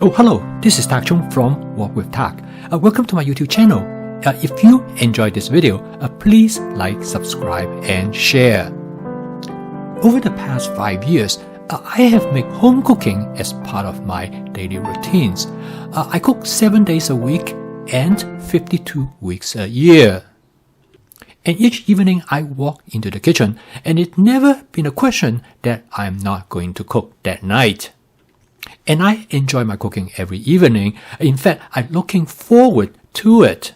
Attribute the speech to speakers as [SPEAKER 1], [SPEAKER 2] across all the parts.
[SPEAKER 1] Oh, hello, this is Tak Chung from Walk with Tak. Welcome to my YouTube channel. If you enjoyed this video, please like, subscribe, and share. Over the past 5 years, I have made home cooking as part of my daily routines. I cook 7 days a week and 52 weeks a year. And each evening I walk into the kitchen, and it's never been a question that I'm not going to cook that night. And I enjoy my cooking every evening. In fact, I'm looking forward to it.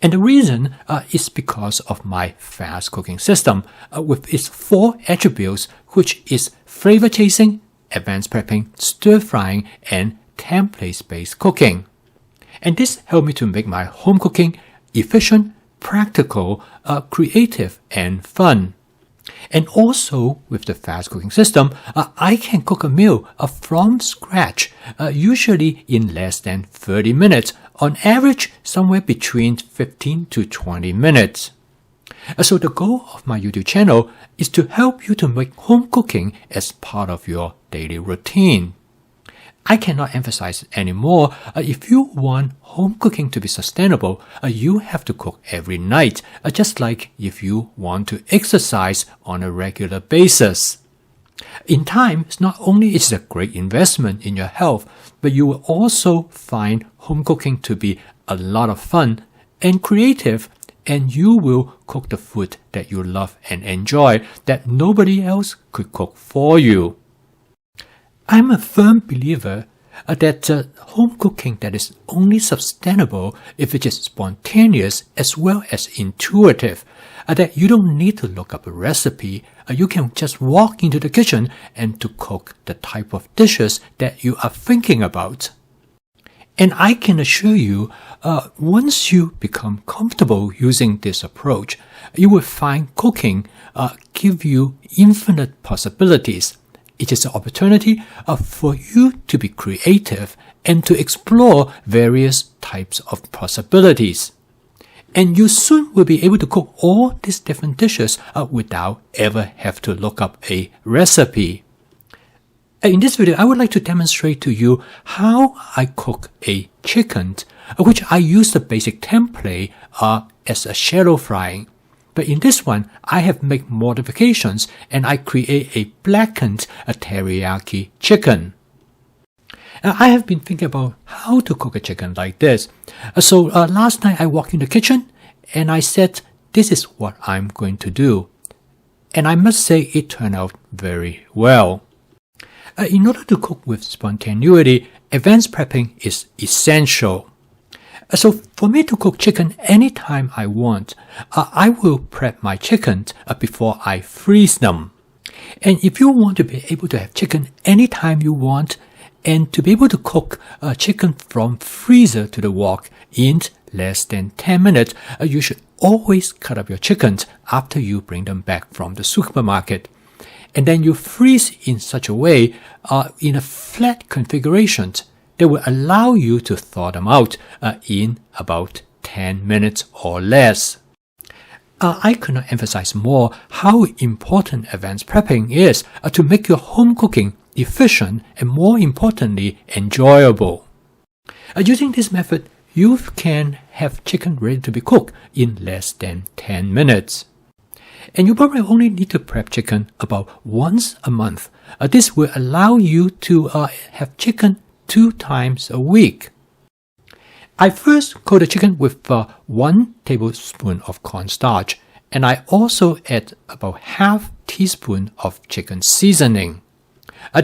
[SPEAKER 1] And the reason is because of my fast cooking system with its 4 attributes, which is flavor chasing, advanced prepping, stir frying, and template-based cooking. And this helped me to make my home cooking efficient, practical, creative, and fun. And also, with the fast cooking system, I can cook a meal from scratch, usually in less than 30 minutes, on average somewhere between 15 to 20 minutes. So the goal of my YouTube channel is to help you to make home cooking as part of your daily routine. I cannot emphasize it anymore. If you want home cooking to be sustainable, you have to cook every night, just like if you want to exercise on a regular basis. In time, not only is it a great investment in your health, but you will also find home cooking to be a lot of fun and creative, and you will cook the food that you love and enjoy that nobody else could cook for you. I'm a firm believer that home cooking that is only sustainable if it is spontaneous as well as intuitive, that you don't need to look up a recipe. You can just walk into the kitchen and to cook the type of dishes that you are thinking about. And I can assure you, once you become comfortable using this approach, you will find cooking give you infinite possibilities. It is an opportunity for you to be creative and to explore various types of possibilities. And you soon will be able to cook all these different dishes without ever have to look up a recipe. In this video, I would like to demonstrate to you how I cook a chicken, which I use the basic template as a shallow frying. But in this one, I have made modifications and I create a blackened teriyaki chicken. I have been thinking about how to cook a chicken like this. So last night I walked in the kitchen and I said, this is what I'm going to do. And I must say it turned out very well. In order to cook with spontaneity, advanced prepping is essential. So for me to cook chicken anytime I want, I will prep my chicken before I freeze them. And if you want to be able to have chicken anytime you want and to be able to cook chicken from freezer to the wok in less than 10 minutes, you should always cut up your chickens after you bring them back from the supermarket. And then you freeze in such a way in a flat configuration that will allow you to thaw them out in about 10 minutes or less. I cannot emphasize more how important advanced prepping is to make your home cooking efficient and, more importantly, enjoyable. Using this method, you can have chicken ready to be cooked in less than 10 minutes. And you probably only need to prep chicken about once a month. This will allow you to have chicken 2 times a week. I first coat the chicken with 1 tablespoon of cornstarch, and I also add about half teaspoon of chicken seasoning.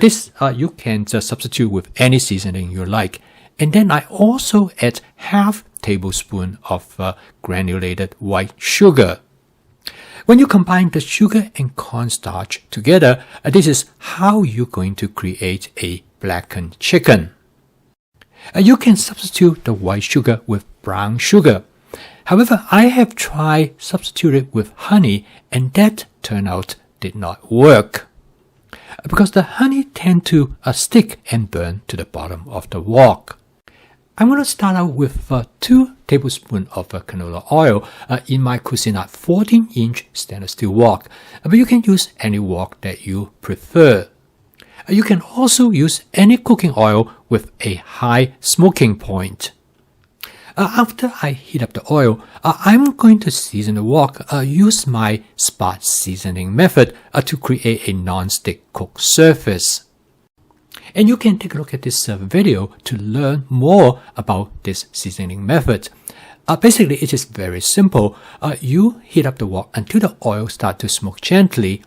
[SPEAKER 1] This you can substitute with any seasoning you like. And then I also add half tablespoon of granulated white sugar. When you combine the sugar and cornstarch together, this is how you're going to create a blackened chicken. You can substitute the white sugar with brown sugar. However, I have tried substituting with honey, and that turned out did not work, because the honey tend to stick and burn to the bottom of the wok. I'm going to start out with 2 tablespoons of canola oil in my Cuisinart 14-inch stainless steel wok, but you can use any wok that you prefer. You can also use any cooking oil with a high smoking point. After I heat up the oil, I'm going to season the wok. Use my spot seasoning method to create a non-stick cook surface. And you can take a look at this video to learn more about this seasoning method. Basically, it is very simple. You heat up the wok until the oil starts to smoke gently,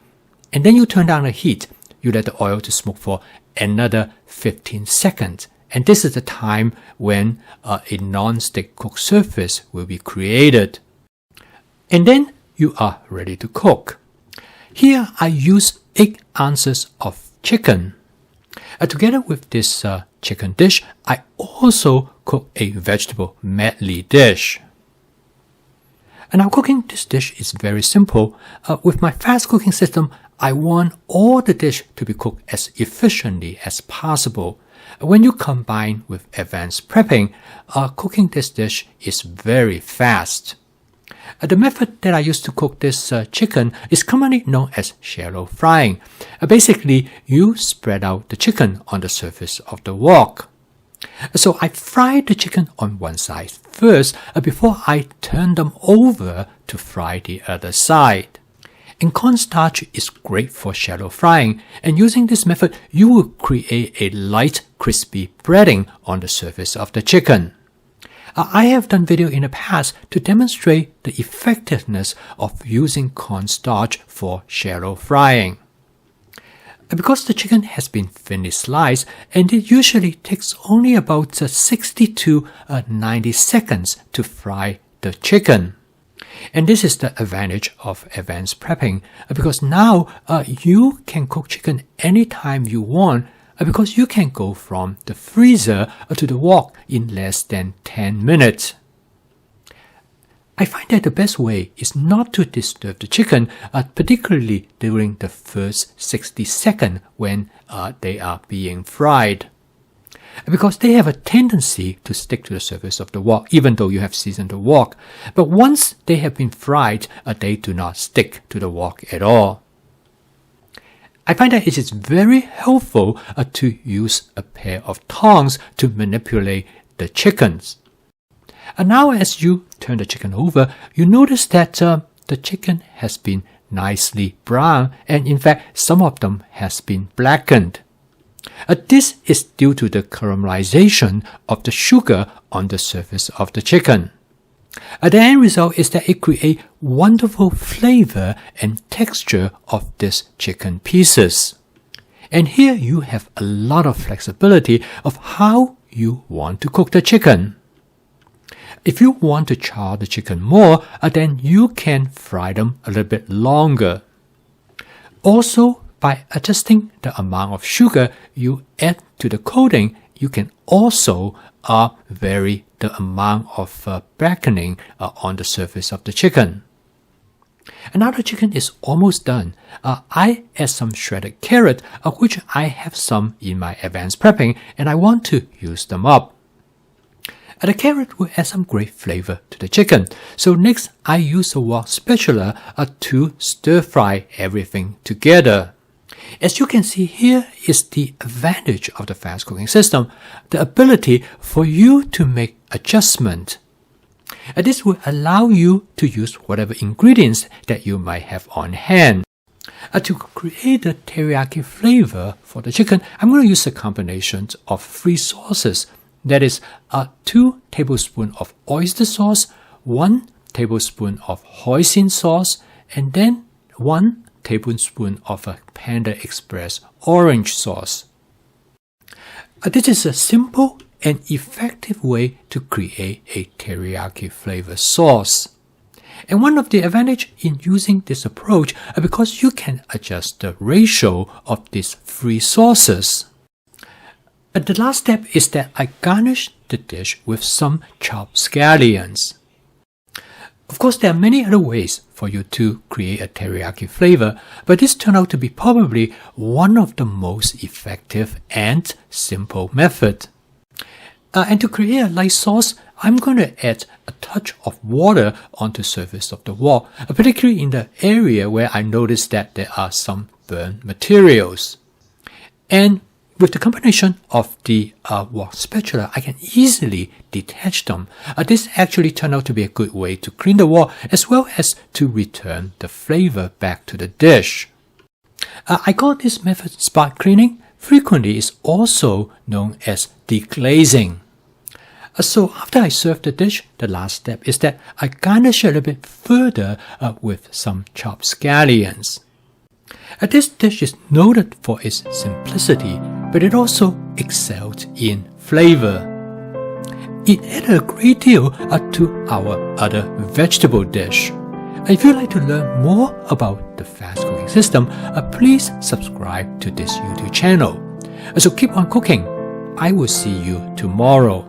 [SPEAKER 1] and then you turn down the heat. You let the oil to smoke for another 15 seconds. And this is the time when a non-stick cook surface will be created. And then you are ready to cook. Here I use 8 ounces of chicken. Together with this chicken dish, I also cook a vegetable medley dish. And now cooking this dish is very simple. With my fast cooking system, I want all the dish to be cooked as efficiently as possible. When you combine with advanced prepping, cooking this dish is very fast. The method that I use to cook this chicken is commonly known as shallow frying. Basically, you spread out the chicken on the surface of the wok. So I fry the chicken on one side first before I turn them over to fry the other side. And cornstarch is great for shallow frying, and using this method, you will create a light, crispy breading on the surface of the chicken. I have done video in the past to demonstrate the effectiveness of using cornstarch for shallow frying. Because the chicken has been thinly sliced, and it usually takes only about 60 to 90 seconds to fry the chicken. And this is the advantage of advanced prepping, because now you can cook chicken anytime you want, because you can go from the freezer to the wok in less than 10 minutes. I find that the best way is not to disturb the chicken, particularly during the first 60 seconds when they are being fried, because they have a tendency to stick to the surface of the wok even though you have seasoned the wok. But once they have been fried, they do not stick to the wok at all. I find that it is very helpful to use a pair of tongs to manipulate the chickens. And now as you turn the chicken over, you notice that the chicken has been nicely brown, and in fact some of them has been blackened. This is due to the caramelization of the sugar on the surface of the chicken. The end result is that it creates wonderful flavor and texture of these chicken pieces. And here you have a lot of flexibility of how you want to cook the chicken. If you want to char the chicken more, then you can fry them a little bit longer. Also, by adjusting the amount of sugar you add to the coating, you can also vary the amount of blackening on the surface of the chicken. And now the chicken is almost done. I add some shredded carrot, which I have some in my advanced prepping, and I want to use them up. The carrot will add some great flavor to the chicken. So next, I use a wok spatula to stir fry everything together. As you can see, here is the advantage of the fast cooking system, the ability for you to make adjustment. This will allow you to use whatever ingredients that you might have on hand. To create the teriyaki flavor for the chicken, I'm going to use a combination of 3 sauces. That is 2 tablespoons of oyster sauce, 1 tablespoon of hoisin sauce, and then 1 tablespoon of a Panda Express orange sauce. This is a simple and effective way to create a teriyaki flavor sauce. And one of the advantages in using this approach is because you can adjust the ratio of these 3 sauces. The last step is that I garnish the dish with some chopped scallions. Of course, there are many other ways for you to create a teriyaki flavor, but this turned out to be probably one of the most effective and simple method. And to create a light sauce, I'm going to add a touch of water onto the surface of the wok, particularly in the area where I noticed that there are some burnt materials. And with the combination of the wok spatula, I can easily detach them. This actually turned out to be a good way to clean the wok as well as to return the flavor back to the dish. I call this method spot cleaning. Frequently, it's also known as deglazing. So after I serve the dish, the last step is that I garnish it a little bit further with some chopped scallions. This dish is noted for its simplicity, but it also excelled in flavor. It added a great deal to our other vegetable dish. If you'd like to learn more about the fast cooking system, please subscribe to this YouTube channel. So keep on cooking. I will see you tomorrow.